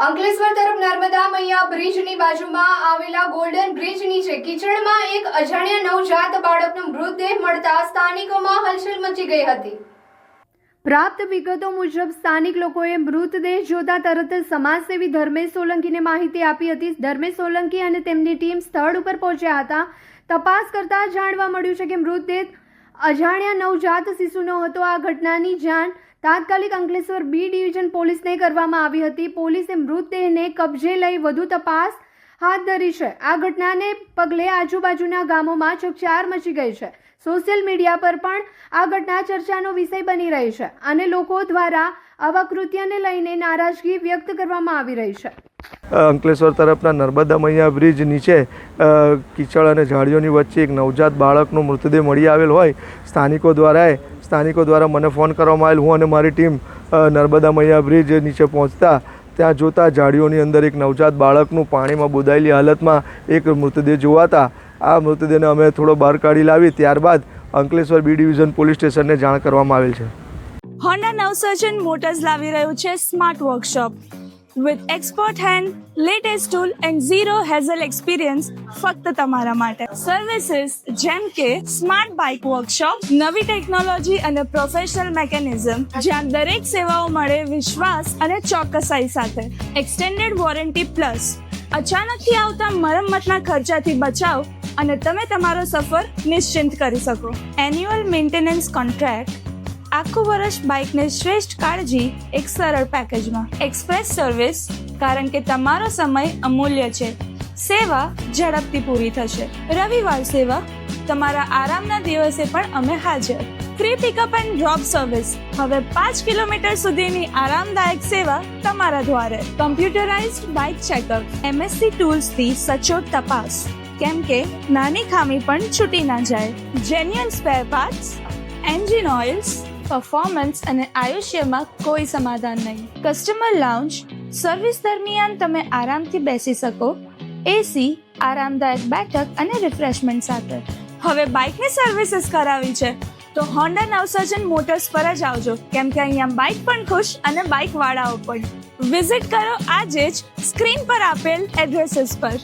અંકલેશ્વર તરફ નર્મદા મૈયા બ્રિજની બાજુમાં આવેલા ગોલ્ડન બ્રિજ નીચે કિચડમાં એક અજાણ્યા નવજાત બાળકનો મૃતદેહ મળતા સ્થાનિકોમાં હલચલ મચી ગઈ હતી। પ્રાપ્ત વિગતો મુજબ સ્થાનિક લોકોએ મૃતદેહ જોતા તરત જ સમાજસેવી ધર્મેશ સોલંકીને માહિતી આપી હતી। ધર્મેશ સોલંકી અને તેમની ટીમ સ્થળ ઉપર પહોંચ્યા હતા। તપાસ કરતા જાણવા મળ્યું છે કે મૃતદેહ અજાણ્યા નવજાત શિશુનો હતો। આ ઘટનાની જાણ તાત્કાલિક અંકલેશ્વર બી ડિવિઝન પોલીસને કરવામાં આવી હતી। પોલીસે મૃતદેહને કબજે લઈ વધુ તપાસ હાથ ધરી છે। આ ઘટનાને પગલે આજુબાજુના ગામોમાં ચકચાર મચી ગઈ છે। સોશિયલ મીડિયા પર પણ આ ઘટના ચર્ચાનો વિષય બની રહી છે અને લોકો દ્વારા આવા કૃત્યને લઈને નારાજગી વ્યક્ત કરવામાં આવી રહી છે। અંકલેશ્વર તરફના નર્મદા મૈયા બ્રિજ નીચે કીચડ અને ઝાડીઓની વચ્ચે એક નવજાત બાળકનો મૃતદેહ મળી આવેલ હોય સ્થાનિકો દ્વારા મને ફોન કરવામાં આવેલ। હું અને મારી ટીમ નર્મદા મૈયા બ્રિજ નીચે પહોંચતા ત્યાં જોતા ઝાડીઓની અંદર એક નવજાત બાળકનું પાણીમાં બુદાયેલી હાલતમાં એક મૃતદેહ જોવાતા આ મૃતદેહને અમે થોડો બહાર કાઢી લાવી ત્યારબાદ અંકલેશ્વર બી ડિવિઝન પોલીસ સ્ટેશનને જાણ કરવામાં આવેલ છે। હોન્ડા નવસર્જન મોટર્સ લાવી રહ્યું છે smart workshop with expert hand, latest tool and zero hazel experience ફક્ત તમારા માટે। સર્વિસીસ જેમ કે સ્માર્ટ બાઇક વર્કશોપ, નવી ટેકનોલોજી અને પ્રોફેશનલ મેકેનિઝમ, જ્યાં દરેક સેવાઓ મળે વિશ્વાસ અને ચોકસાઈ સાથે। એક્સટેન્ડેડ વોરંટી પ્લસ અચાનકથી આવતા મરમ્મતના ખર્ચાથી બચાવ અને તમે તમારો સફર નિશ્ચિંત કરી શકો। એન્યુઅલ મેન્ટેનન્સ કોન્ટ્રાક્ટ, આખું વર્ષ બાઇકને શ્રેષ્ઠ કાળજી એક સરળ પેકેજમાં। એક્સપ્રેસ સર્વિસ, કારણ કે તમારો સમય અમૂલ્ય છે, સેવા ઝડપથી પૂરી થશે। રવિવાર સેવા, તમારા આરામના દિવસે પણ અમે હાજર। Free pickup and drop service, હવે 5 કિલોમીટર સુધીની આરામદાયક સેવા તમારા દ્વારે। કમ્પ્યુટરાઇઝ્ડ બાઇક ચેકઅપ, MSC ટૂલ્સથી સચોટ તપાસ, કેમ કે નાની ખામી પણ છૂટી ના જાય। Genuine spare parts, engine oils, performance અને આયુષ્યમાં કોઈ સમાધાન નહીં। કસ્ટમર લાઉન્જ, સર્વિસ દરમિયાન તમે આરામથી બેસી શકો, AC, આરામદાયક બેઠક અને રિફ્રેશમેન્ટ સાથે। હવે બાઇકની સર્વિસીસ કરાવી છે તો હોન્ડા નવસર્જન મોટર્સ પર જ આવજો, કેમ કે અહીંયા બાઇક પણ ખુશ અને બાઇક વાળાઓ પણ। વિઝિટ કરો આજે જ સ્ક્રીન પર આપેલ એડ્રેસીસ પર।